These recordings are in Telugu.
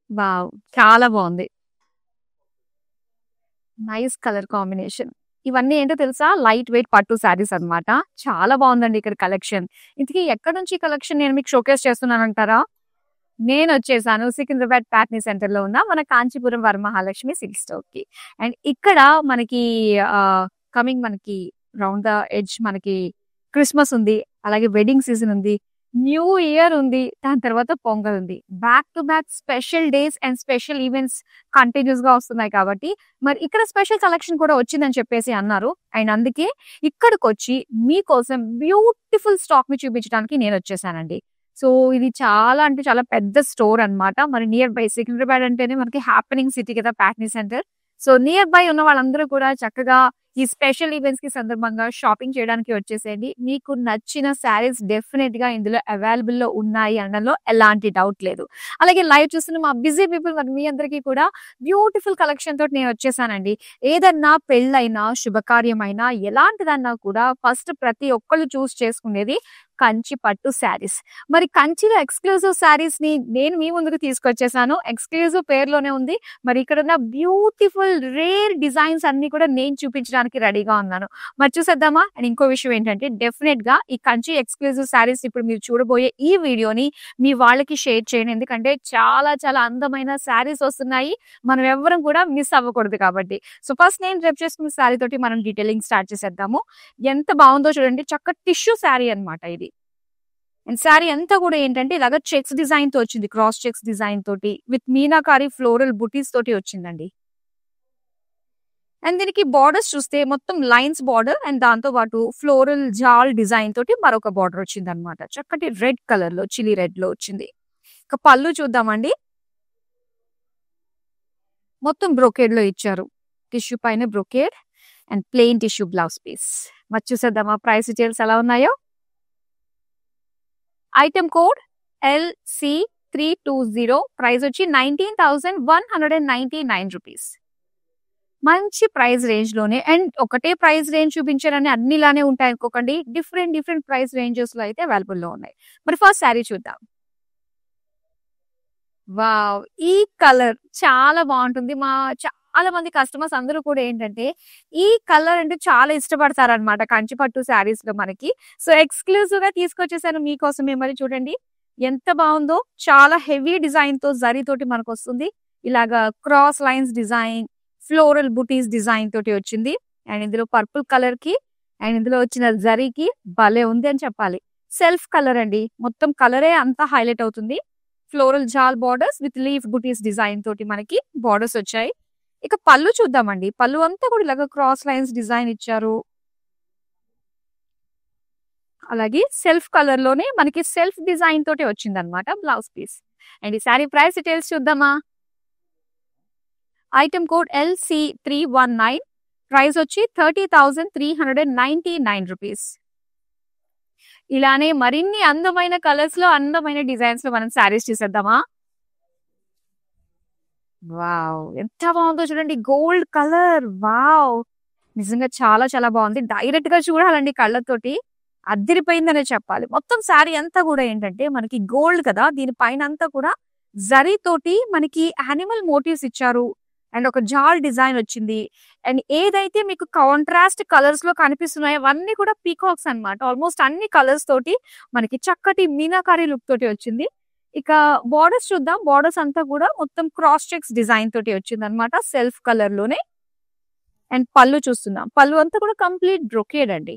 వావ్! చాలా బావుంది. Nice colour combination. ఇవన్నీ ఏంటో తెలుసా? లైట్ వెయిట్ పట్టు శారీస్ అన్నమాట. చాలా బావుందండి ఇక్కడ కలెక్షన్. ఇంతకీ ఎక్కడి నుంచి ఈ కలెక్షన్ నేను మీకు షోకేస్ చేస్తున్నానంటారా? నేనొచ్చేసాను సికింద్రాబాద్ ప్యాట్నీ సెంటర్‌లో ఉన్న మన కాంచీపురం వరమహాలక్ష్మి సిల్క్ స్టోర్‌కి. అండ్ ఇక్కడ మనకి కమింగ్ మనకి రౌండ్ ద ఎడ్జ్ మనకి క్రిస్మస్ ఉంది. అలాగే వెడ్డింగ్ సీజన్ ఉంది. న్యూ ఇయర్ ఉంది. దాని తర్వాత పొంగల్ ఉంది. Back to back special days and special events కంటిన్యూస్‌గా వస్తున్నాయి కాబట్టి, మరి ఇక్కడ స్పెషల్ కలెక్షన్ కూడా వచ్చిందని చెప్పేసి అన్నారు. అండ్ అందుకే ఇక్కడికొచ్చి మీకోసం బ్యూటిఫుల్ స్టాక్‌ని చూపించడానికి నేనొచ్చేసానండి. సో, ఇది చాలా అంటే చాలా పెద్ద స్టోర్ అన్నమాట. మరి నియర్ బై సికింద్రాబాద్ అంటేనే మనకి హ్యాపెనింగ్ సిటీ కదా! Patny centre. So, near by ఉన్న వాళ్ళందరూ కూడా చక్కగా ఈ స్పెషల్ ఈవెంట్స్‌కి సందర్భంగా షాపింగ్ చేయడానికి వచ్చేసేయండి. మీకు నచ్చిన శారీస్ డెఫినిట్‌గా ఇందులో అవైలబుల్‌లో ఉన్నాయి అనడంలో ఎలాంటి డౌట్ లేదు. అలాగే లైవ్ చూస్తున్న మా బిజీ పీపుల్ మరి మీ అందరికీ కూడా బ్యూటిఫుల్ కలెక్షన్ తోటి నేనొచ్చేసానండి. ఏదన్నా పెళ్లైనా, శుభకార్యమైనా ఎలాంటిదన్నా కూడా ఫస్ట్ ప్రతి ఒక్కళ్ళు చూజ్ చేసుకునేది కంచి పట్టు శారీస్. మరి కంచిలో ఎక్స్‌క్లూజివ్ శారీస్‌ని నేను మీ ముందుకు తీసుకొచ్చేసాను. ఎక్స్‌క్లూజివ్ పేరులోనే ఉంది. మరి ఇక్కడున్న బ్యూటిఫుల్ రేర్ డిజైన్స్ అన్నీ కూడా నేను చూపించడానికి రెడీగా ఉన్నాను. మరి చూసేద్దామా? అండ్ ఇంకో విషయం ఏంటంటే డెఫినిట్‌గా ఈ కంచి ఎక్స్‌క్లూజివ్ శారీస్ ఇప్పుడు మీరు చూడబోయే ఈ వీడియోని మీ వాళ్ళకి షేర్ చేయండి. ఎందుకంటే చాలా చాలా అందమైన శారీస్ వస్తున్నాయి. మనం ఎవ్వరం కూడా మిస్ అవ్వకూడదు కాబట్టి. సో, ఫస్ట్ నేను డ్రెప్ చేసుకున్న శారీ తోటి మనం డీటెయిలింగ్ స్టార్ట్ చేసేద్దాము. ఎంత బావుందో చూడండి. చక్క టిష్యూ శారీ అన్నమాట ఇది. అండ్ శారీ అంతా కూడా ఏంటంటే ఇలాగ చెక్స్ డిజైన్‌తో వచ్చింది. క్రాస్ చెక్స్ డిజైన్ తోటి విత్ మీనాకారి ఫ్లోరల్ బుటీస్ తోటి వచ్చిందండి. అండ్ దీనికి బోర్డర్స్ చూస్తే మొత్తం లైన్స్ బోర్డర్ అండ్ దాంతో పాటు ఫ్లోరల్ జాల్ డిజైన్ తోటి మరొక బోర్డర్ వచ్చిందన్నమాట. చక్కటి రెడ్ కలర్‌లో చిల్లీ రెడ్‌లో వచ్చింది. ఇక పళ్ళు చూద్దామండి. మొత్తం బ్రొకేడ్‌లో ఇచ్చారు. టిష్యూ పైన brocade and plain tissue blouse piece. మరి చూసేద్దామా ప్రైస్ డీటెయిల్స్ ఎలా ఉన్నాయో? ఐటెమ్ కోడ్ LC320 ప్రైస్ వచ్చి 19,199 రూపీస్. మంచి ప్రైస్ రేంజ్‌లోనే అండ్ ఒకటే ప్రైస్ రేంజ్ చూపించారని అన్ని ఇలానే ఉంటాయి అనుకోకండి. డిఫరెంట్ డిఫరెంట్ ప్రైస్ రేంజెస్‌లో అయితే అవైలబుల్‌లో ఉన్నాయి. మరి ఫస్ట్ శారీ చూద్దాం. వావ్! ఈ కలర్ చాలా బావుంటుంది. చాలా మంది కస్టమర్స్ అందరూ కూడా ఏంటంటే, ఈ కలర్ అంటే చాలా ఇష్టపడతారనమాట కంచి పట్టు శారీస్‌లో మనకి. సో, ఎక్స్‌క్లూజివ్‌గా తీసుకొచ్చేసాను మీకోసమే మరి చూడండి. ఎంత బావుందో! చాలా హెవీ డిజైన్‌తో జరీతోటి మనకొస్తుంది. ఇలాగా క్రాస్ లైన్స్ డిజైన్, ఫ్లోరల్ బుటీస్ డిజైన్ తోటి వచ్చింది. అండ్ ఇందులో పర్పుల్ కలర్‌కి అండ్ ఇందులో వచ్చిన జరీకి భలే ఉంది అని చెప్పాలి. సెల్ఫ్ కలర్ అండి. మొత్తం కలరే అంతా హైలైట్ అవుతుంది. ఫ్లోరల్ జాల్ borders with leaf buttis design తోటి మనకి బోర్డర్స్ వచ్చాయి. ఇక పళ్ళు చూద్దామండి. పళ్ళు అంతా కూడా ఇలాగ క్రాస్ లైన్స్ డిజైన్ ఇచ్చారు. అలాగే సెల్ఫ్ కలర్ లోనే మనకి సెల్ఫ్ డిజైన్ తోటి వచ్చిందన్నమాట బ్లౌజ్ పీస్. అండ్ ఈ సారీ ప్రైస్ డీటెయిల్స్ చూద్దామా? ఐటమ్ కోడ్ LC319 ప్రైస్ వచ్చి 30,399 రూపీస్. ఇలానే మరిన్ని అందమైన కలర్స్ లో అందమైన డిజైన్స్ లో మనం శారీస్ చూసేద్దామా? వావ్! ఎంత బావుందో చూడండి. Gold colour. వావ్! నిజంగా చాలా చాలా బావుంది. డైరెక్ట్‌గా చూడాలండి కళ్ళతోటి. అద్దిరిపోయిందనే చెప్పాలి. మొత్తం శారీ అంతా గూడా ఏంటంటే మనకి గోల్డ్ కదా! దీని పైనంతా కూడా జరీతోటి మనకి యానిమల్ మోటివ్స్ ఇచ్చారు. అండ్ ఒక జాల్ డిజైన్ వచ్చింది. అండ్ ఏదైతే మీకు కాంట్రాస్ట్ కలర్స్‌లో కనిపిస్తున్నాయో అవన్నీ కూడా పీకాక్స్ అన్నమాట. ఆల్‌మోస్ట్ అన్ని కలర్స్ తోటి మనకి చక్కటి మీనాకారి లుక్ తోటి వచ్చింది. ఇక బోర్డర్స్ చూద్దాం. బోర్డర్స్ అంతా కూడా మొత్తం క్రాస్ చెక్స్ డిజైన్ తోటి వచ్చిందన్నమాట. సెల్ఫ్ కలర్ లోనే. అండ్ పళ్ళు చూస్తున్నాం. పళ్ళు అంతా కూడా కంప్లీట్ బ్రొకేడ్ అండి.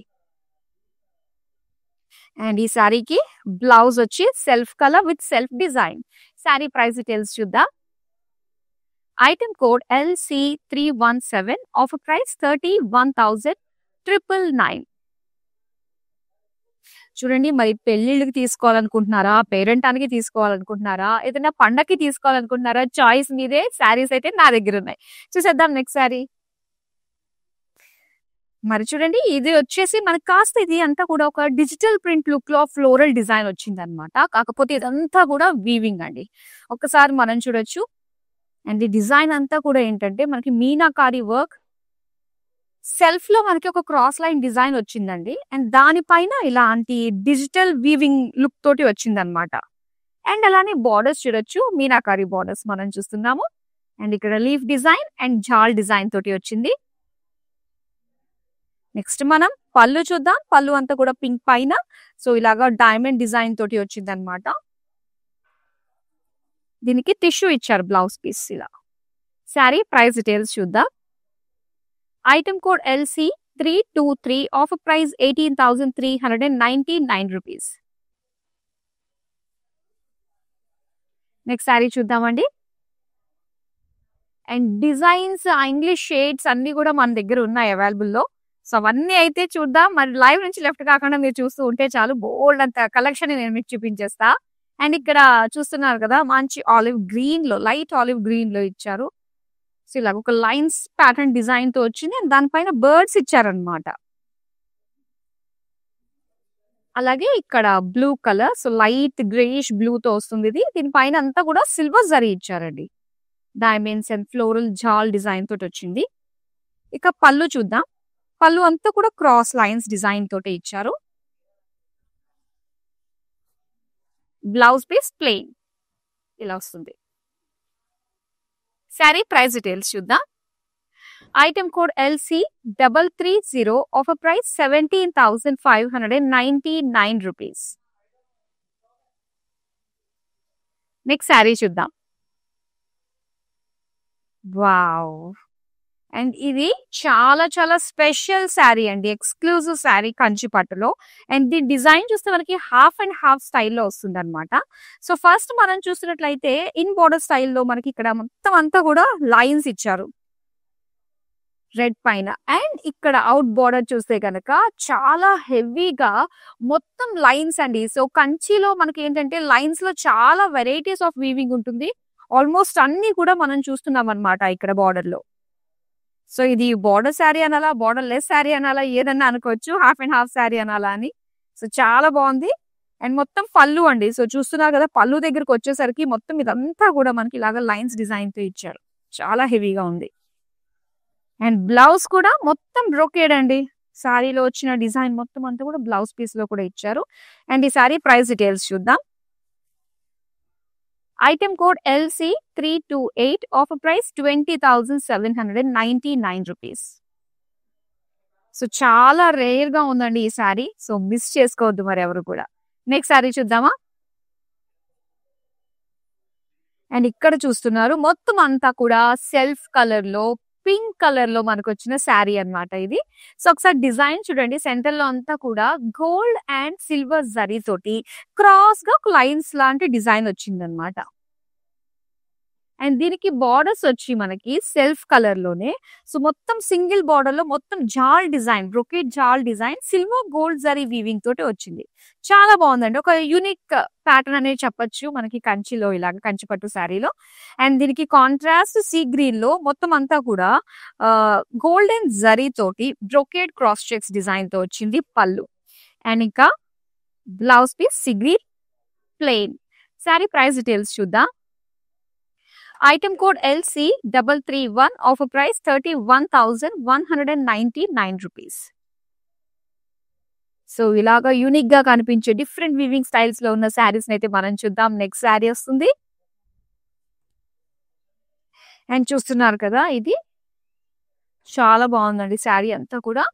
అండ్ ఈ శారీకి బ్లౌజ్ వచ్చి self colour with self design. Sari price details చూద్దాం. Item code LC317 offer price 31,999. చూడండి మరి పెళ్ళిళ్ళకి తీసుకోవాలనుకుంటున్నారా? పేరంటానికి తీసుకోవాలనుకుంటున్నారా? ఏదైనా పండక్కి తీసుకోవాలనుకుంటున్నారా? చాయిస్ మీదే. శారీస్ అయితే నా దగ్గరున్నాయి. చూసేద్దాం నెక్స్ట్ శారీ. మరి చూడండి ఇది వచ్చేసి మనకు కాస్త ఇది అంతా కూడా ఒక డిజిటల్ ప్రింట్ లుక్‌లో ఫ్లోరల్ డిజైన్ వచ్చిందన్నమాట. కాకపోతే ఇదంతా కూడా వీవింగ్ అండి. ఒక్కసారి మనం చూడొచ్చు. అండ్ ఈ డిజైన్ అంతా కూడా ఏంటంటే మనకి మీనాకారి వర్క్. సెల్ఫ్‌లో మనకి ఒక క్రాస్ లైన్ డిజైన్ వచ్చిందండి. అండ్ దానిపైన ఇలాంటి డిజిటల్ వీవింగ్ లుక్ తోటి వచ్చిందన్నమాట. అండ్ అలానే బార్డర్స్ చూడొచ్చు, మీనాకారి బార్డర్స్ మనం చూస్తున్నాము. అండ్ ఇక్కడ లీఫ్ డిజైన్ అండ్ జాల్ డిజైన్ తోటి వచ్చింది. నెక్స్ట్ మనం పళ్ళు చూద్దాం. పళ్ళు అంతా కూడా పింక్ పైన సో ఇలాగా డైమండ్ డిజైన్ తోటి వచ్చింది అనమాట. దీనికి టిష్యూ ఇచ్చారు బ్లౌజ్ పీస్ ఇలా. శారీ ప్రైస్ డీటెయిల్స్ చూద్దాం. Item code LC323, offer price 18,399 rupees. Next sari చూద్దామండి. అండ్ డిజైన్స్ ఇంగ్లీష్ షేడ్స్ అన్ని కూడా మన దగ్గర ఉన్నాయి అవైలబుల్ లో. సో అవన్నీ అయితే చూద్దాం. మరి లైవ్ నుంచి లెఫ్ట్ కాకుండా మీరు చూస్తూ ఉంటే చాలు, బోల్డ్ అంత కలెక్షన్ నేను మీకు చూపించేస్తా. అండ్ ఇక్కడ చూస్తున్నారు కదా, మంచి ఆలివ్ గ్రీన్ లో, లైట్ ఆలివ్ గ్రీన్ లో ఇచ్చారు. సో ఇలా ఒక లైన్స్ ప్యాటర్న్ డిజైన్ తో వచ్చింది. అండ్ దానిపైన బర్డ్స్ ఇచ్చారనమాట. అలాగే ఇక్కడ blue colour, so light greyish blue తో వస్తుంది ఇది. దీనిపైన అంతా కూడా సిల్వర్ జరీ ఇచ్చారండి. డైమండ్స్ అండ్ ఫ్లోరల్ జాల్ డిజైన్ తోటి వచ్చింది. ఇక పళ్ళు చూద్దాం. పళ్ళు అంతా కూడా క్రాస్ లైన్స్ డిజైన్ తోటి ఇచ్చారు. బ్లౌజ్ పీస్ ప్లెయిన్ ఇలా వస్తుంది. శారీ ప్రైస్ డీటెయిల్స్ చూద్దాం. Item code LC330, offer price 17,599 rupees. Next sari చూద్దాం. వావ్! అండ్ ఇది చాలా చాలా స్పెషల్ శారీ అండి, ఎక్స్క్లూజివ్ శారీ కంచి పట్టులో. అండ్ దీని డిజైన్ చూస్తే మనకి హాఫ్ అండ్ హాఫ్ స్టైల్లో వస్తుంది అనమాట. సో ఫస్ట్ మనం చూసినట్లయితే ఇన్ బోర్డర్ స్టైల్లో మనకి ఇక్కడ మొత్తం అంతా కూడా లైన్స్ ఇచ్చారు రెడ్ పైన. అండ్ ఇక్కడ అవుట్ బోర్డర్ చూస్తే కనుక చాలా హెవీగా మొత్తం లైన్స్ అండి. సో కంచిలో మనకి ఏంటంటే లైన్స్ లో చాలా వెరైటీస్ ఆఫ్ వీవింగ్ ఉంటుంది. ఆల్మోస్ట్ అన్ని కూడా మనం చూస్తున్నాం అనమాట ఇక్కడ బార్డర్ లో. సో ఇది బార్డర్ శారీ అనాలా, బార్డర్ లెస్ శారీ అనాలా, ఏదన్నా అనుకోవచ్చు, హాఫ్ అండ్ హాఫ్ శారీ అనాలా అని. సో చాలా బాగుంది. అండ్ మొత్తం పళ్ళు అండి. సో చూస్తున్నారు కదా, పళ్ళు దగ్గరకు వచ్చేసరికి మొత్తం ఇదంతా కూడా మనకి ఇలాగా లైన్స్ డిజైన్ తో ఇచ్చారు. చాలా హెవీగా ఉంది. అండ్ బ్లౌజ్ కూడా మొత్తం బ్రోకేడ్ అండి. శారీలో వచ్చిన డిజైన్ మొత్తం అంతా కూడా బ్లౌజ్ పీస్ లో కూడా ఇచ్చారు. అండ్ ఈ శారీ ప్రైస్ డీటెయిల్స్ చూద్దాం. Item code LC328, offer price 20,799 rupees. So చాలా రేర్ గా ఉందండి ఈ శారీ. సో మిస్ చేసుకోవద్దు మరి ఎవరు కూడా. నెక్స్ట్ శారీ చూద్దామా. అండ్ ఇక్కడ చూస్తున్నారు మొత్తం అంతా కూడా సెల్ఫ్ కలర్ లో, పింక్ కలర్ లో మనకు వచ్చిన శారీ అన్నమాట ఇది. సో ఒకసారి డిజైన్ చూడండి. సెంటర్ లో అంతా కూడా గోల్డ్ అండ్ సిల్వర్ జరీ తోటి క్రాస్ గా లైన్స్ లాంటి డిజైన్ వచ్చింది అనమాట. అండ్ దీనికి బార్డర్స్ వచ్చి మనకి సెల్ఫ్ కలర్ లోనే, సో మొత్తం సింగిల్ బార్డర్ లో మొత్తం jaal design, brocade jaal design silver gold zari weaving తోటి వచ్చింది. చాలా బాగుందండి. ఒక యూనిక్ ప్యాటర్న్ అనేది చెప్పొచ్చు మనకి కంచిలో, ఇలాగ కంచి పట్టు శారీలో. అండ్ దీనికి కాంట్రాస్ట్ సీ గ్రీన్ లో మొత్తం అంతా కూడా గోల్డెన్ జరీ తోటి బ్రొకెట్ క్రాస్ చెక్స్ డిజైన్ తో వచ్చింది పళ్ళు. అండ్ ఇంకా blouse piece sea green plain. Sari price details చూద్దాం. Item code LC331, offer price 31,199 rupees. So ఇలాగా యూనిక్ గా కనిపించే డిఫరెంట్ వీవింగ్ స్టైల్స్ లో ఉన్న శారీస్ అయితే మనం చూద్దాం. నెక్స్ట్ శారీ వస్తుంది. అండ్ చూస్తున్నారు కదా, ఇది చాలా బాగుందండి. శారీ అంతా కూడా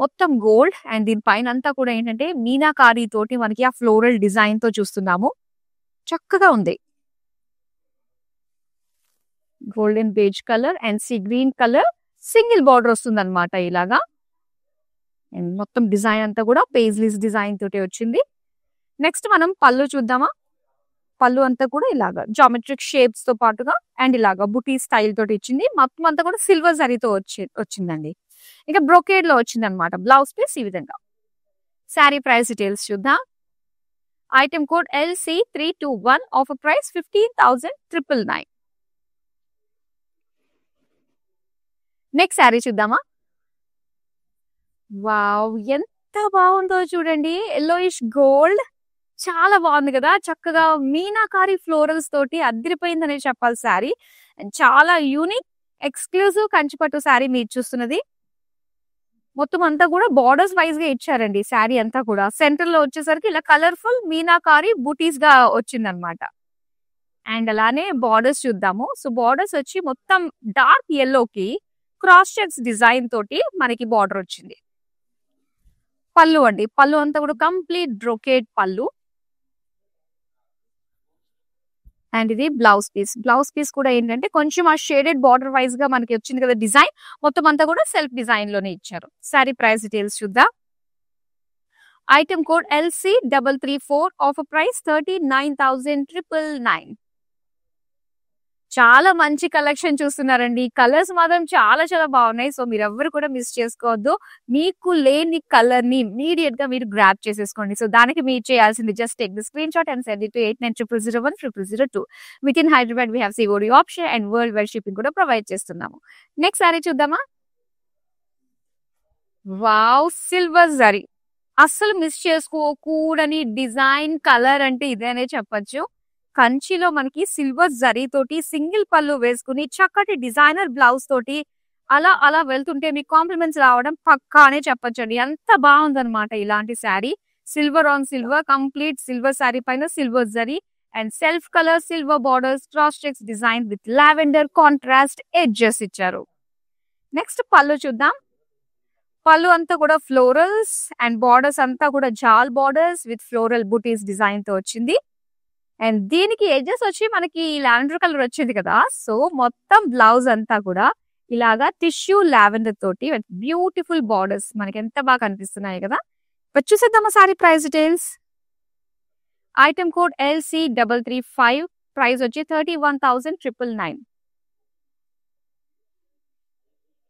మొత్తం గోల్డ్. అండ్ దీనిపైన అంతా కూడా ఏంటంటే మీనాకారి తోటి మనకి ఆ ఫ్లోరల్ డిజైన్ తో చూస్తున్నాము. చక్కగా ఉంది. Golden beige colour and sea green colour single border వస్తుంది అనమాట ఇలాగా. అండ్ మొత్తం డిజైన్ అంతా కూడా పేజ్లీస్ డిజైన్ తోటి వచ్చింది. నెక్స్ట్ మనం పళ్ళు చూద్దామా. పళ్ళు అంతా కూడా ఇలాగా జామెట్రిక్ షేప్స్ తో పాటుగా అండ్ ఇలాగా బుటీ స్టైల్ తోటి ఇచ్చింది. మొత్తం అంతా కూడా సిల్వర్ జరీతో వచ్చిందండి. ఇక బ్రోకేడ్ లో వచ్చింది అనమాట బ్లౌజ్ పీస్ ఈ విధంగా. శారీ ప్రైస్ డీటెయిల్స్ చూద్దాం. Item code LC321, offer price 15,999. Next sari చూద్దామా. వావ్! ఎంత బాగుందో చూడండి. ఎల్లోయిష్ గోల్డ్ చాలా బాగుంది కదా. చక్కగా మీనాకారి ఫ్లోరల్స్ తోటి అదిరిపోయిందనే చెప్పాలి శారీ. అండ్ చాలా యూనిక్ ఎక్స్క్లూజివ్ కంచిపట్టు శారీ మీరు చూస్తున్నది. మొత్తం అంతా కూడా బార్డర్స్ వైజ్ గా ఇచ్చారండి శారీ అంతా కూడా. సెంటర్ లో వచ్చేసరికి ఇలా కలర్ఫుల్ మీనాకారి బూటీస్ గా వచ్చిందనమాట. అండ్ అలానే బార్డర్స్ చూద్దాము. సో బార్డర్స్ వచ్చి మొత్తం డార్క్ యెల్లోకి క్రాస్ చెక్స్ డిజైన్ తోటి మనకి బార్డర్ వచ్చింది. పళ్ళు అండి, పళ్ళు అంతా కూడా కంప్లీట్ బ్రొకేడ్ పళ్ళు. అండ్ ఇది బ్లౌజ్ పీస్. బ్లౌజ్ పీస్ కూడా ఏంటంటే కొంచెం ఆ షేడెడ్ బార్డర్ వైజ్ గా మనకి వచ్చింది కదా డిజైన్, మొత్తం అంతా కూడా సెల్ఫ్ డిజైన్ లోనే ఇచ్చారు. సారీ ప్రైస్ డీటెయిల్స్ చూద్దాం. Item code LC334, offer price 39,999. చాలా మంచి కలెక్షన్ చూస్తున్నారండి. కలర్స్ మాత్రం చాలా చాలా బాగున్నాయి. సో మీరు ఎవరు కూడా మిస్ చేసుకోవద్దు. మీకు లేని కలర్ ని ఇమీడియట్ గా మీరు గ్రాబ్ చేసేసుకోండి. సో దానికి మీరు చేయాల్సింది just take the screenshot and send it to 8900010002. Within Hyderabad we have COD option and worldwide shipping కూడా ప్రొవైడ్ చేస్తున్నాము. నెక్స్ట్ సారీ చూద్దామా. Wow, silver zari. అస్సలు మిస్ చేసుకోకూడని డిజైన్ కలర్ అంటే ఇదేనే చెప్పొచ్చు. కంచిలో మనకి సిల్వర్ జరీ తోటి సింగిల్ పళ్ళు వేసుకుని చక్కటి డిజైనర్ బ్లౌజ్ తోటి అలా అలా వెళ్తుంటే మీకు కాంప్లిమెంట్స్ రావడం పక్కానే చెప్పొచ్చండి. ఎంత బాగుందన్నమాట ఇలాంటి sari. Silver on silver, complete silver sari పైన silver zari and self colour silver borders, cross checks design with lavender contrast edges ఇచ్చారు. నెక్స్ట్ పళ్ళు చూద్దాం. పళ్ళు అంతా కూడా ఫ్లోరల్స్ అండ్ బార్డర్స్ అంతా కూడా జాల్ borders with floral buttis design తో వచ్చింది. అండ్ దీనికి ఎడ్జెస్ వచ్చి మనకి లావెండర్ కలర్ వచ్చింది కదా. సో మొత్తం బ్లౌజ్ అంతా కూడా ఇలాగా టిష్యూ లావెండర్ తోటి బ్యూటిఫుల్ బార్డర్స్ మనకి ఎంత బాగా కనిపిస్తున్నాయి కదా. చూసేద్దామా sorry price details. Item code LC335, price వచ్చి 31,999.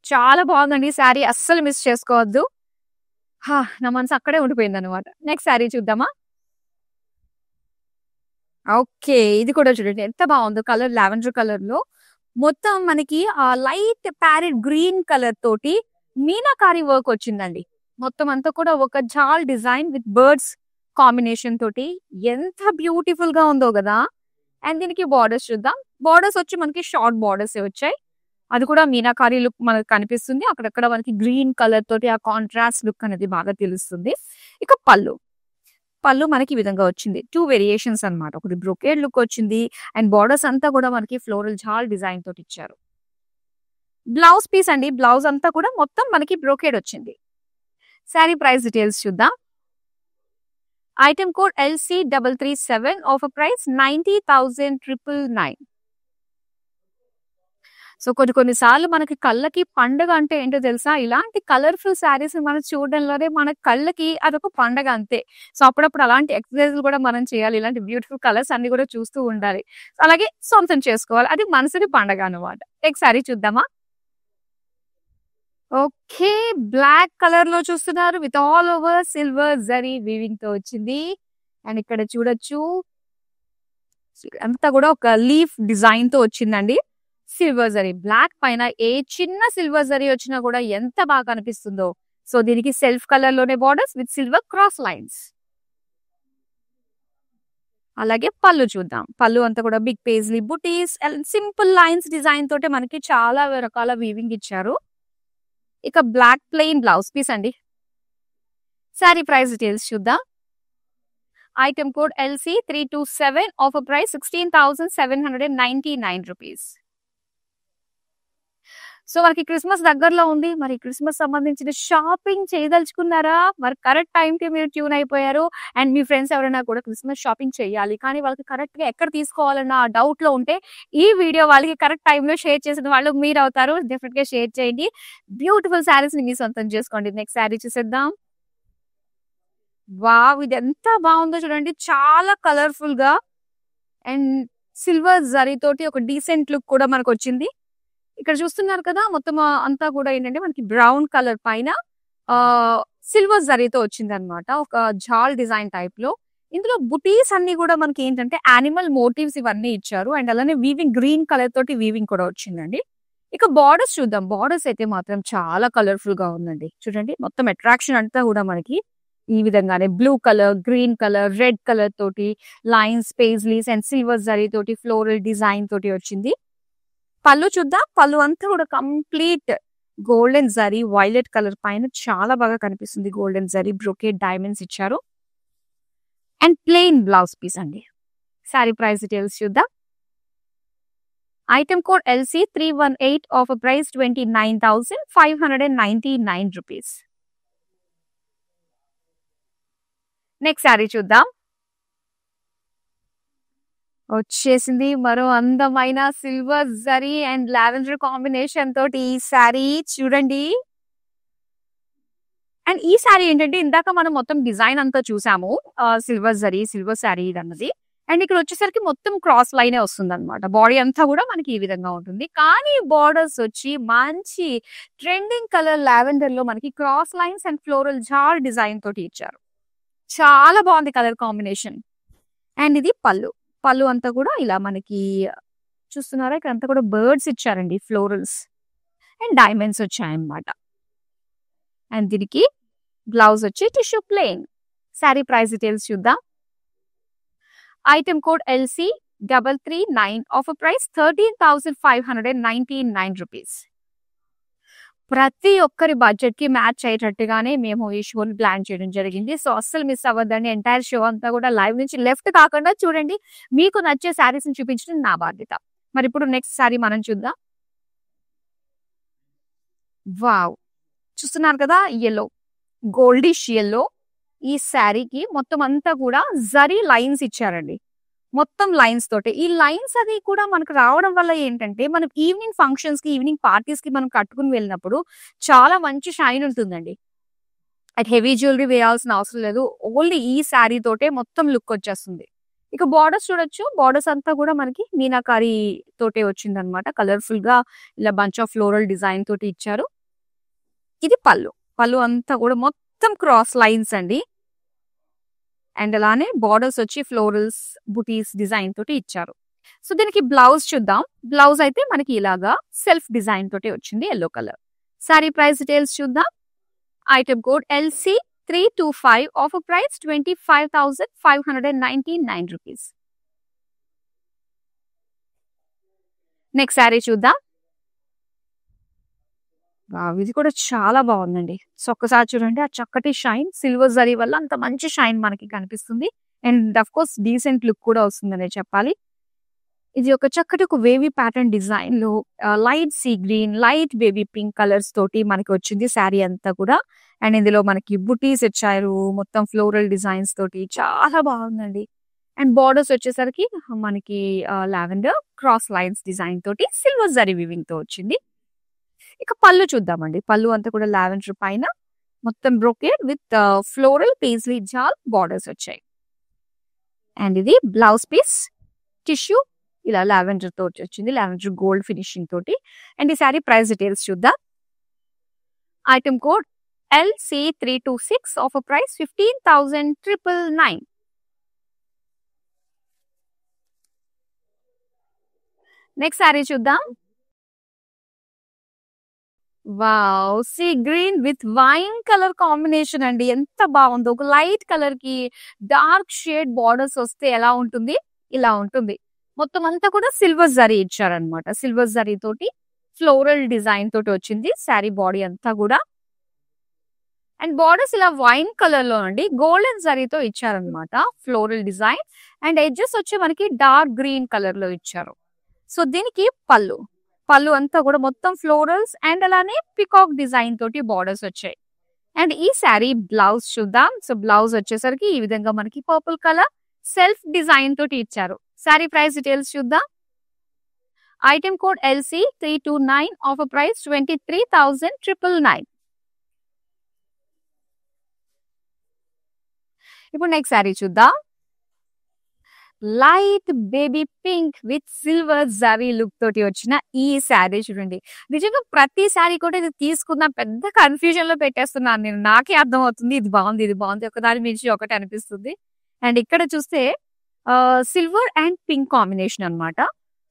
చాలా బాగుందండి శారీ, అస్సలు మిస్ చేసుకోవద్దు. నా మనసు అక్కడే ఉండిపోయింది అనమాట. నెక్స్ట్ శారీ చూద్దామా. ఓకే, ఇది కూడా చూడండి ఎంత బాగుందో. కలర్ లావెండర్ కలర్ లో మొత్తం మనకి లైట్ ప్యారెట్ గ్రీన్ కలర్ తోటి మీనాకారి వర్క్ వచ్చిందండి. మొత్తం అంతా కూడా ఒక జాల్ డిజైన్ విత్ బర్డ్స్ కాంబినేషన్ తోటి ఎంత బ్యూటిఫుల్ గా ఉందో కదా. అండ్ దీనికి బార్డర్స్ చూద్దాం. బార్డర్స్ వచ్చి మనకి షార్ట్ బార్డర్స్ వచ్చాయి. అది కూడా మీనాకారి లుక్ మనకు కనిపిస్తుంది. అక్కడక్కడ మనకి గ్రీన్ కలర్ తోటి ఆ కాంట్రాస్ట్ లుక్ అనేది బాగా తెలుస్తుంది. ఇక పళ్ళు మనకి ఈ విధంగా వచ్చింది. 2 వేరియేషన్స్ అన్నమాట. ఒకటి బ్రొకేడ్ లుక్ వచ్చింది అండ్ బార్డర్స్ అంతా కూడా మనకి ఫ్లోరల్ జాల్ డిజైన్ తోటి ఇచ్చారు. బ్లౌజ్ పీస్ అండి, బ్లౌజ్ అంతా కూడా మొత్తం మనకి బ్రొకేడ్ వచ్చింది. శారీ ప్రైస్ డీటెయిల్స్ చూద్దాం. Item code LC337, offer price 90,999. So కొన్ని సార్లు మనకి కళ్ళకి పండగ అంటే ఏంటో తెలుసా, ఇలాంటి కలర్ఫుల్ శారీస్ మనం చూడడంలోనే మన కళ్ళకి అదొక పండగ అంతే. సో అప్పుడప్పుడు అలాంటి ఎక్సర్సైజ్ కూడా మనం చేయాలి. ఇలాంటి బ్యూటిఫుల్ కలర్స్ అన్ని కూడా చూస్తూ ఉండాలి. అలాగే సొంతం చేసుకోవాలి. అది మనసుని పండగ అనమాట. నెక్స్ట్ శారీ చూద్దామా. ఓకే, బ్లాక్ కలర్ లో చూస్తున్నారు with all over silver zari weaving తో వచ్చింది. అండ్ ఇక్కడ చూడొచ్చు అంతా కూడా ఒక లీఫ్ డిజైన్ తో వచ్చిందండి. సిల్వర్ జరీ బ్లాక్ పైన ఏ చిన్న సిల్వర్ జరీ వచ్చినా కూడా ఎంత బాగా కనిపిస్తుందో. సో దీనికి సెల్ఫ్ కలర్ లోనే borders with silver cross lines. అలాగే పళ్ళు చూద్దాం. పళ్ళు అంతా కూడా బిగ్ పేజ్లీ బుటీస్ సింపుల్ లైన్స్ డిజైన్ తోటే మనకి చాలా రకాల వీవింగ్ ఇచ్చారు. ఇక బ్లాక్ ప్లెయిన్ బ్లౌజ్ పీస్ అండి. శారీ ప్రైస్ డీటెయిల్స్ చూద్దాం. Item code LC327, offer price 16,799 rupees. So మనకి క్రిస్మస్ దగ్గరలో ఉంది. మరి క్రిస్మస్ సంబంధించిన షాపింగ్ చేయదలుచుకున్నారా? మరి కరెక్ట్ టైంకి మీరు ట్యూన్ అయిపోయారు. అండ్ మీ ఫ్రెండ్స్ ఎవరైనా కూడా క్రిస్మస్ షాపింగ్ చేయాలి, కానీ వాళ్ళకి కరెక్ట్ గా ఎక్కడ తీసుకోవాలన్న డౌట్ లో ఉంటే ఈ వీడియో వాళ్ళకి కరెక్ట్ టైంలో షేర్ చేసిన వాళ్ళు మీరు అవుతారు. డెఫినెట్ గా షేర్ చేయండి. బ్యూటిఫుల్ శారీస్ ని మీ సొంతం చేసుకోండి. నెక్స్ట్ శారీ చూసేద్దాం. వావ్, ఇది ఎంత బాగుందో చూడండి. చాలా కలర్ఫుల్ గా అండ్ సిల్వర్ జరీ తోటి ఒక డీసెంట్ లుక్ కూడా మనకు వచ్చింది. ఇక్కడ చూస్తున్నారు కదా, మొత్తం అంతా కూడా ఏంటంటే మనకి బ్రౌన్ కలర్ పైన సిల్వర్ జరీతో వచ్చింది అనమాట. ఒక జాల్ డిజైన్ టైప్ లో. ఇందులో బుటీస్ అన్ని కూడా మనకి ఏంటంటే యానిమల్ మోటివ్స్ ఇవన్నీ ఇచ్చారు. అండ్ అలానే వీవింగ్ గ్రీన్ కలర్ తోటి వీవింగ్ కూడా వచ్చిందండి. ఇక బార్డర్స్ చూద్దాం. బార్డర్స్ అయితే మాత్రం చాలా కలర్ఫుల్ గా ఉందండి. చూడండి మొత్తం అట్రాక్షన్ అంతా కూడా మనకి ఈ విధంగానే blue colour, green colour, red colour తోటి lines, paisleys and silver zari తోటి ఫ్లోరల్ డిజైన్ తోటి వచ్చింది. పళ్ళు చూద్దాం. పళ్ళు అంతా కూడా complete golden zari violet colour పైన చాలా బాగా కనిపిస్తుంది. గోల్డెన్ జరీ బ్రొకేట్ డైమండ్స్ ఇచ్చారు. అండ్ ప్లెయిన్ బ్లౌజ్ పీస్ అండి. సారీ ప్రైస్ డీటెయిల్స్ చూద్దాం. Item code LC318 offer price 29,599 rupees. Next sari చూద్దాం. వచ్చేసింది మరో అందమైన silver zari and lavender combination తోటి ఈ శారీ చూడండి. అండ్ ఈ శారీ ఏంటంటే ఇందాక మనం మొత్తం డిజైన్ అంతా చూసాము. సిల్వర్ జరీ సిల్వర్ శారీ అన్నది. అండ్ ఇక్కడ వచ్చేసరికి మొత్తం క్రాస్ లైనే వస్తుంది అనమాట. బాడీ అంతా కూడా మనకి ఈ విధంగా ఉంటుంది. కానీ బార్డర్స్ వచ్చి మంచి ట్రెండింగ్ కలర్ లావెండర్ లో మనకి క్రాస్ లైన్స్ అండ్ ఫ్లోరల్ జార్ డిజైన్ తోటి ఇచ్చారు. చాలా బాగుంది కలర్ కాంబినేషన్. అండ్ ఇది పళ్ళు. పళ్ళు అంతా కూడా ఇలా మనకి చూస్తున్నారా, ఇక్కడ అంతా కూడా బర్డ్స్ ఇచ్చారండి, ఫ్లోరల్స్ అండ్ డైమండ్స్ వచ్చాయన్నమాట. అండ్ దీనికి బ్లౌజ్ వచ్చి tissue plain. Sari price details చూద్దాం. Item code LC339 offer price 13,599 rupees. ప్రతి ఒక్కరి బడ్జెట్ కి మ్యాచ్ అయ్యేటట్టుగానే మేము ఈ షోని ప్లాన్ చేయడం జరిగింది. సో అస్సలు మిస్ అవ్వద్దండి. ఎంటైర్ షో అంతా కూడా లైవ్ నుంచి లెఫ్ట్ కాకుండా చూడండి. మీకు నచ్చే శారీస్ ని చూపించడం నా బాధ్యత. మరి ఇప్పుడు నెక్స్ట్ శారీ మనం చూద్దాం. వావ్, చూస్తున్నారు కదా, ఎల్లో, గోల్డిష్ ఎల్లో. ఈ శారీకి మొత్తం అంతా కూడా జరీ లైన్స్ ఇచ్చారండి. మొత్తం లైన్స్ తోటి. ఈ లైన్స్ అది కూడా మనకు రావడం వల్ల ఏంటంటే మనం ఈవినింగ్ ఫంక్షన్స్ కి ఈవినింగ్ పార్టీస్ కి మనం కట్టుకుని వెళ్ళినప్పుడు చాలా మంచి షైన్ ఉంటుందండి. అది హెవీ జ్యువెలరీ వేయాల్సిన అవసరం లేదు. ఓన్లీ ఈ శారీ తోటే మొత్తం లుక్ వచ్చేస్తుంది. ఇక బార్డర్స్ చూడొచ్చు. బార్డర్స్ అంతా కూడా మనకి మీనాకారి తోటే వచ్చింది అనమాట. కలర్ఫుల్ గా ఇలా బంచ్ ఆఫ్ ఫ్లోరల్ డిజైన్ తోటి ఇచ్చారు. ఇది పళ్ళు. పళ్ళు అంతా కూడా మొత్తం క్రాస్ లైన్స్ అండి. అండ్ అలానే బార్డర్స్ వచ్చి ఫ్లోరల్స్ బుటీస్ డిజైన్ తోటి ఇచ్చారు. సో దీనికి బ్లౌజ్ చూద్దాం. బ్లౌజ్ అయితే మనకి ఇలాగా సెల్ఫ్ డిజైన్ తోటి వచ్చింది, yellow colour. Sari price details చూద్దాం. Item code LC325 offer price 25,599 rupees. Next sari చూద్దాం. ఇది కూడా చాలా బాగుందండి. సో ఒక్కసారి చూడండి, ఆ చక్కటి షైన్ సిల్వర్ జరీ వల్ల అంత మంచి షైన్ మనకి కనిపిస్తుంది. And of course decent look కూడా వస్తుందనే చెప్పాలి. ఇది ఒక చక్కటి ఒక వేవీ ప్యాటర్న్ డిజైన్ లో light sea green, light baby pink colours తోటి మనకి వచ్చింది శారీ అంతా కూడా. అండ్ ఇందులో మనకి బుటీస్ ఇచ్చారు, మొత్తం ఫ్లోరల్ డిజైన్స్ తోటి చాలా బాగుందండి. అండ్ బార్డర్స్ వచ్చేసరికి మనకి లావెండర్ క్రాస్ లైన్స్ డిజైన్ తోటి సిల్వర్ జరీ వివింగ్ తో వచ్చింది. ఇక పళ్ళు చూద్దామండి. పళ్ళు అంతా కూడా లావెండర్ పైన మొత్తం brocade with floral paisley jaal borders వచ్చాయి. అండ్ ఇది బ్లౌజ్ పీస్ టిష్యూ ఇలా లావెండర్ తోటి వచ్చింది, లావెండర్ గోల్డ్ ఫినిషింగ్ తోటి. అండ్ ఈ సారీ ప్రైస్ డీటెయిల్స్ చూద్దాం. Item code LC326 offer price 15,999. Next sari చూద్దాం. Wow, sea green with wine colour combination అండి. ఎంత బాగుందో. ఒక లైట్ కలర్ కి డార్క్ షేడ్ బార్డర్స్ వస్తే ఎలా ఉంటుంది, ఇలా ఉంటుంది. మొత్తం అంతా కూడా సిల్వర్ జరీ ఇచ్చారనమాట. సిల్వర్ జరీ తోటి ఫ్లోరల్ డిజైన్ తోటి వచ్చింది శారీ బాడీ అంతా కూడా. అండ్ బార్డర్స్ ఇలా వైన్ కలర్ లో అండి గోల్డెన్ జరీతో ఇచ్చారనమాట ఫ్లోరల్ డిజైన్. అండ్ ఎడ్జెస్ వచ్చి మనకి డార్క్ గ్రీన్ కలర్ లో ఇచ్చారు. సో దీనికి పళ్ళు. పళ్ళు అంతా కూడా మొత్తం ఫ్లోరల్స్ అండ్ అలానే పికాక్ డిజైన్ తోటి బార్డర్స్ వచ్చాయి. అండ్ ఈ శారీ బ్లౌజ్ చూద్దాం. సో బ్లౌజ్ వచ్చేసరికి ఈ విధంగా మనకి పర్పుల్ కలర్ సెల్ఫ్ డిజైన్ తోటి ఇచ్చారు. శారీ ప్రైస్ డీటెయిల్స్ చూద్దాం. Item code LC329 offer price 23,999. ఇప్పుడు నెక్స్ట్ శారీ చూద్దాం. Light baby pink with silver zari look తోటి వచ్చిన ఈ శారీ చూడండి. నిజంగా ప్రతి శారీ కూడా ఇది తీసుకున్న పెద్ద కన్ఫ్యూజన్ లో పెట్టేస్తున్నాను నేను. నాకే అర్థం అవుతుంది ఇది బాగుంది, ఇది బాగుంది, ఒకదాని మించి ఒకటి అనిపిస్తుంది. అండ్ ఇక్కడ చూస్తే సిల్వర్ అండ్ పింక్ కాంబినేషన్ అన్నమాట.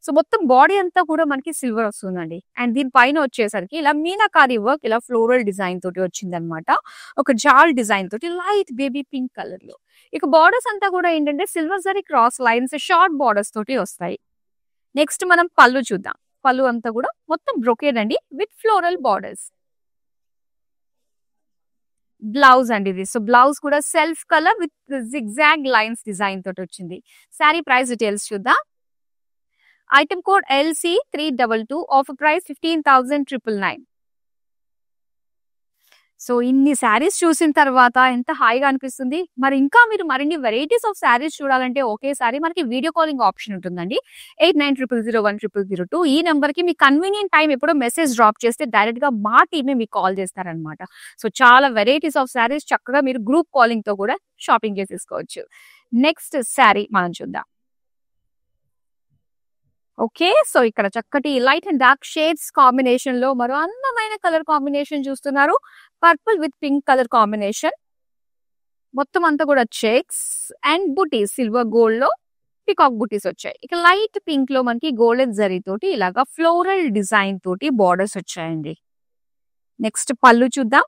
సో మొత్తం బాడీ అంతా కూడా మనకి సిల్వర్ వస్తుందండి. అండ్ దీనిపైన వచ్చేసరికి ఇలా మీనాకారి వర్క్ ఇలా ఫ్లోరల్ డిజైన్ తోటి వచ్చింది అనమాట. ఒక జాల్ డిజైన్ తోటి లైట్ బేబీ పింక్ కలర్ లో. ఇక బార్డర్స్ అంతా కూడా ఏంటంటే silver zari cross lines short borders తోటి వస్తాయి. నెక్స్ట్ మనం పళ్ళు చూద్దాం. పళ్ళు అంతా కూడా మొత్తం బ్రొకేడ్ అండి విత్ ఫ్లోరల్ బార్డర్స్. బ్లౌజ్ అండి ఇది. సో బ్లౌజ్ కూడా self colour with zigzag lines design తోటి వచ్చింది. శారీ ప్రైస్ డీటెయిల్స్ చూద్దాం. Item code LC322, offer price 15,999. So ఇన్ని శారీస్ చూసిన తర్వాత ఎంత హాయిగా అనిపిస్తుంది. మరి ఇంకా మీరు మరిన్ని వెరైటీస్ ఆఫ్ శారీస్ చూడాలంటే ఒకేసారి మనకి వీడియో కాలింగ్ ఆప్షన్ ఉంటుందండి. 8900010002 ఈ నెంబర్ కి మీ కన్వీనియంట్ టైం ఎప్పుడో మెసేజ్ డ్రాప్ చేస్తే డైరెక్ట్ గా మా టీమే మీకు కాల్ చేస్తారనమాట. సో చాలా వెరైటీస్ ఆఫ్ శారీస్ చక్కగా మీరు గ్రూప్ కాలింగ్ తో కూడా షాపింగ్ చేసేసుకోవచ్చు. నెక్స్ట్ శారీ మనం చూద్దాం. ఓకే, సో ఇక్కడ చక్కటి light and dark shades combination లో మరో అందమైన కలర్ కాంబినేషన్ చూస్తున్నారు. Purple with pink colour combination. మొత్తం అంతా కూడా checks and buttis silver gold లో పికాక్ బుటీస్ వచ్చాయి. ఇక లైట్ పింక్ లో మనకి గోల్డెన్ జరీ తోటి ఇలాగా ఫ్లోరల్ డిజైన్ తోటి బార్డర్స్ వచ్చాయండి. నెక్స్ట్ పళ్ళు చూద్దాం.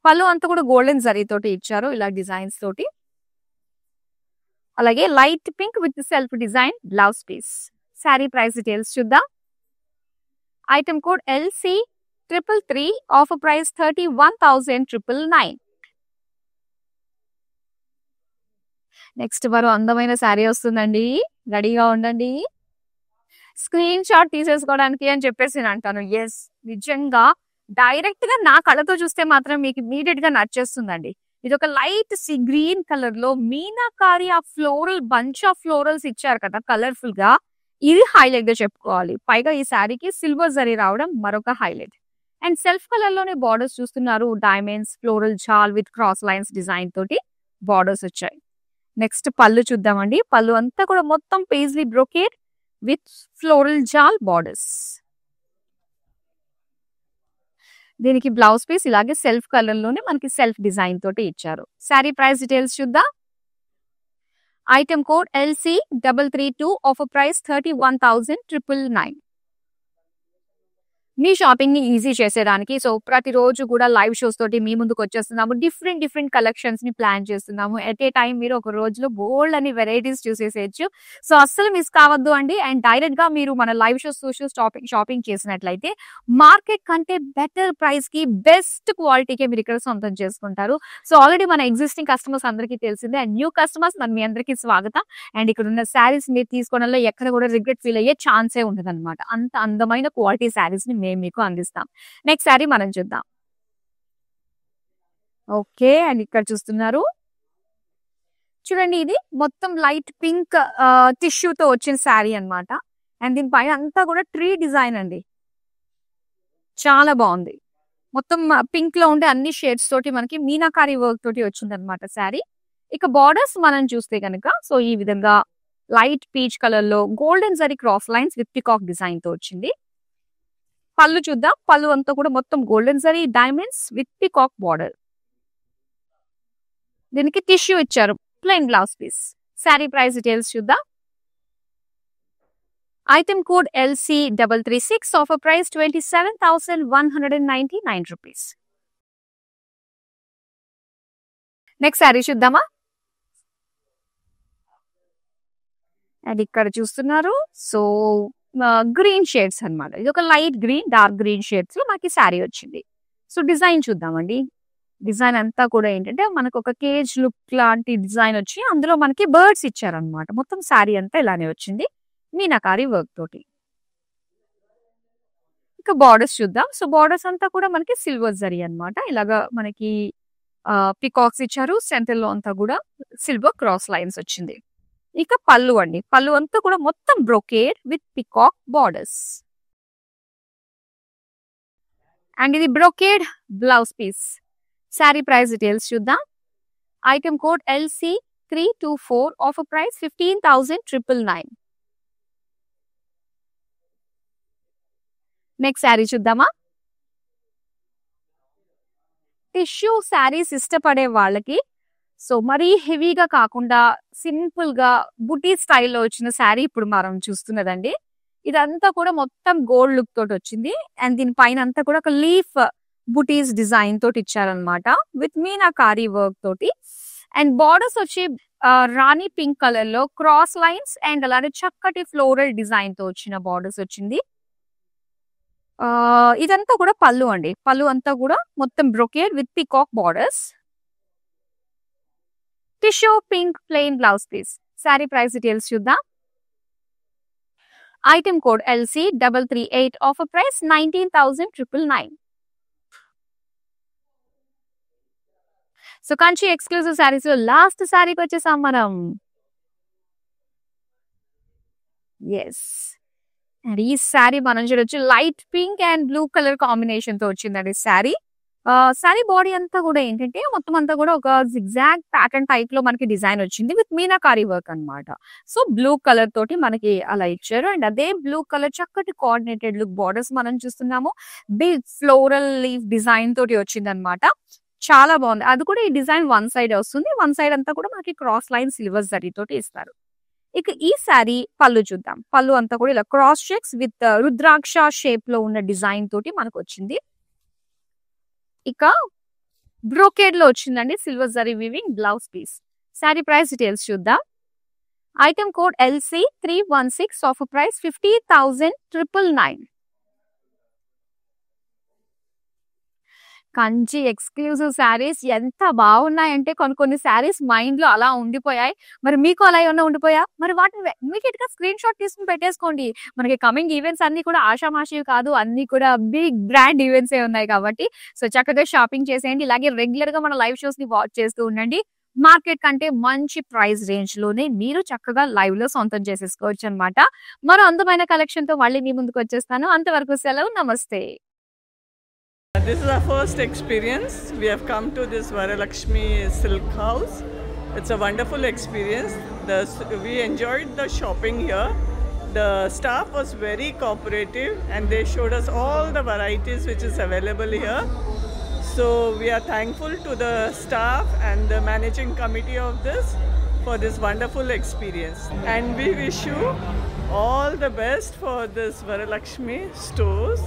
పళ్ళు అంతా కూడా గోల్డెన్ జరీ తోటి ఇచ్చారు ఇలా డిజైన్స్ తోటి. అలాగే light pink with self design blouse piece. Sari price details చూద్దాం. Item code LC333, offer price 31,999. Next మరో అందమైన శారీ వస్తుందండి. రెడీగా ఉండండి. స్క్రీన్ షాట్ తీసేసుకోవడానికి అని చెప్పేసి నేను అంటాను. ఎస్, నిజంగా డైరెక్ట్ గా నా కళ్ళతో చూస్తే మాత్రం మీకు ఇమీడియట్ గా నచ్చేస్తుందండి. ఇది ఒక లైట్ సీ గ్రీన్ కలర్ లో మీనాకారి ఆ ఫ్లోరల్ బంచ్ ఆఫ్ ఫ్లోరల్స్ ఇచ్చారు కదా కలర్ఫుల్ గా. ఇది హైలైట్ గా చెప్పుకోవాలి. పైగా ఈ శారీకి సిల్వర్ జరీ రావడం మరొక హైలైట్. అండ్ సెల్ఫ్ కలర్ లోనే బార్డర్స్ చూస్తున్నారు. Diamonds floral jaal with cross lines design తోటి బార్డర్స్ వచ్చాయి. నెక్స్ట్ పళ్ళు చూద్దామండి. పళ్ళు అంతా కూడా మొత్తం paisley brocade with floral jaal borders. దీనికి బ్లౌజ్ పీస్ ఇలాగే సెల్ఫ్ కలర్ లోనే మనకి సెల్ఫ్ డిజైన్ తోటి ఇచ్చారు. శారీ ప్రైస్ డీటెయిల్స్ చూద్దాం. Item code LC332, offer price 31,999. మీ షాపింగ్ ని ఈజీ చేసేదానికి సో ప్రతిరోజు కూడా లైవ్ షోస్ తోటి మీ ముందుకు వచ్చేస్తున్నాము. డిఫరెంట్ కలెక్షన్స్ ని ప్లాన్ చేస్తున్నాము. ఎట్ ఏ టైం మీరు ఒక రోజులో బోల్డ్ అని వెరైటీస్ చూసేసేయచ్చు. సో అస్సలు మిస్ కావద్దు అండి. అండ్ డైరెక్ట్ గా మీరు మన లైవ్ షోస్ షాపింగ్ చేసినట్లయితే మార్కెట్ కంటే బెటర్ ప్రైస్ కి బెస్ట్ క్వాలిటీకి మీరు ఇక్కడ సొంతం చేసుకుంటారు. సో ఆల్రెడీ మన ఎగ్జిస్టింగ్ కస్టమర్స్ అందరికీ తెలిసిందే. అండ్ న్యూ కస్టమర్స్ మన మీ అందరికీ స్వాగతం. అండ్ ఇక్కడ ఉన్న శారీస్ మీరు తీసుకోవడంలో ఎక్కడ కూడా రిగ్రెట్ ఫీల్ అయ్యే ఛాన్సే ఉండదు అనమాట. అంత అందమైన క్వాలిటీ శారీస్ ని మేము మీకు అందిస్తాం. నెక్స్ట్ శారీ మనం చూద్దాం. ఓకే, అండ్ ఇక్కడ చూస్తున్నారు చూడండి. ఇది మొత్తం లైట్ పింక్ టిష్యూతో వచ్చిన శారీ అన్నమాట. అండ్ దీనిపైన అంతా కూడా ట్రీ డిజైన్ అండి. చాలా బాగుంది. మొత్తం పింక్ లో ఉండే అన్ని షేడ్స్ తోటి మనకి మీనాకారి వర్క్ తోటి వచ్చింది అనమాట శారీ. ఇక బార్డర్స్ మనం చూస్తే కనుక సో ఈ విధంగా లైట్ పీచ్ కలర్ లో golden zari cross lines with peacock design తో వచ్చింది. పళ్ళు చూద్దాం. పళ్ళు అంతా కూడా మొత్తం golden zari diamonds with peacock border. దీనికి టిష్యూ ఇచ్చారు. Plain blouse piece. Sari price details చూద్దాం. Item code LC336, offer price 27,199 rupees. Next sari చూద్దామా. అండ్ ఇక్కడ చూస్తున్నారు సో గ్రీన్ షేడ్స్ అన్నమాట. ఇది ఒక light green dark green shades లో మనకి శారీ వచ్చింది. సో డిజైన్ చూద్దామండి. డిజైన్ అంతా కూడా ఏంటంటే మనకు ఒక కేజ్ లుక్ లాంటి డిజైన్ వచ్చి అందులో మనకి బర్డ్స్ ఇచ్చారనమాట. మొత్తం శారీ అంతా ఇలానే వచ్చింది మీనాకారి వర్క్ తోటి. ఇక బార్డర్స్ చూద్దాం. సో బార్డర్స్ అంతా కూడా మనకి సిల్వర్ జరీ అన్నమాట. ఇలాగా మనకి పికాక్స్ ఇచ్చారు. సెంటర్ లో అంతా కూడా సిల్వర్ క్రాస్ లైన్స్ వచ్చింది. ఇక పళ్ళు అండి. పళ్ళు అంతా కూడా మొత్తం brocade with peacock borders. And ఇది brocade blouse piece. Sari price details చూద్దాం. Item code LC324, offer price 15,999. Next sari చూద్దామా. టిష్యూ శారీస్ ఇష్టపడే వాళ్ళకి సో మరీ హెవీగా కాకుండా సింపుల్ గా బుటీ స్టైల్లో వచ్చిన శారీ ఇప్పుడు మనం చూస్తున్నదండి. ఇదంతా కూడా మొత్తం గోల్డ్ లుక్ తోటి వచ్చింది. అండ్ దీని పైన అంతా కూడా ఒక లీఫ్ బుటీస్ డిజైన్ తోటి ఇచ్చారనమాట విత్ మీనాకారి వర్క్ తోటి. అండ్ బార్డర్స్ వచ్చి రాణి పింక్ కలర్ లో క్రాస్ లైన్స్ అండ్ అలానే చక్కటి ఫ్లోరల్ డిజైన్ తో వచ్చిన బార్డర్స్ వచ్చింది. ఇదంతా కూడా పళ్ళు అండి. పళ్ళు అంతా కూడా మొత్తం brocade with peacock borders. Tissue pink plain blouse piece. Sari price details చూద్దాం. Item code LC338, offer price 19,999. So Kanchi exclusive saris లో లాస్ట్ శారీకి వచ్చేసాం మనం. ఎస్, అండ్ ఈ శారీ మనం చూడొచ్చు light pink and blue colour combination తో వచ్చిందండి శారీ. శారీ బాడీ అంతా కూడా ఏంటంటే మొత్తం అంతా కూడా ఒక జిగ్జాగ్ ప్యాటర్న్ టైప్ లో మనకి డిజైన్ వచ్చింది విత్ మీనాకారి వర్క్ అన్నమాట. సో బ్లూ కలర్ తోటి మనకి అలా ఇచ్చారు. అండ్ అదే బ్లూ కలర్ చక్కటి కోఆర్డినేటెడ్ లుక్ బార్డర్స్ మనం చూస్తున్నాము. బిగ్ ఫ్లోరల్ లీఫ్ డిజైన్ తోటి వచ్చింది అనమాట. చాలా బాగుంది. అది కూడా ఈ డిజైన్ వన్ సైడ్ వస్తుంది. వన్ సైడ్ అంతా కూడా మనకి క్రాస్ లైన్ సిల్వర్ జరీ తోటి ఇస్తారు. ఇక ఈ శారీ పళ్ళు చూద్దాం. పళ్ళు అంతా కూడా ఇలా cross checks with rudraksha shape లో ఉన్న డిజైన్ తోటి మనకు వచ్చింది. ఇక బ్రోకేడ్ లో వచ్చిందండి silver zari weaving blouse piece. Sari price details చూద్దాం. Item code LC316, offer price 50,999. Kanchi exclusive saris ఎంత బాగున్నాయంటే కొన్ని శారీస్ మైండ్ లో అలా ఉండిపోయాయి. మరి మీకు అలా ఏమన్నా ఉండిపోయా? మరి వాటిని ఇమీడియట్ గా స్క్రీన్ షాట్ తీసుకుని పెట్టేసుకోండి. మనకి కమింగ్ ఈవెంట్స్ అన్ని కూడా ఆషామాషి కాదు, అన్ని కూడా బిగ్ బ్రాండ్ ఈవెంట్స్ ఉన్నాయి కాబట్టి సో చక్కగా షాపింగ్ చేసేయండి. ఇలాగే రెగ్యులర్ గా మన లైవ్ షోస్ ని వాచ్ చేస్తూ ఉండండి. మార్కెట్ కంటే మంచి ప్రైస్ రేంజ్ లోనే మీరు చక్కగా లైవ్ లో సొంతం చేసేసుకోవచ్చు అనమాట. మరో అందమైన కలెక్షన్ తో మళ్ళీ మీ ముందుకు వచ్చేస్తాను. అంతవరకు సెలవు, నమస్తే. This is our first experience. We have come to this Varalakshmi Silk House. It's a wonderful experience. We enjoyed the shopping here. The staff was very cooperative and they showed us all the varieties which is available here. So we are thankful to the staff and the managing committee of this for this wonderful experience. And we wish you all the best for this Varalakshmi stores.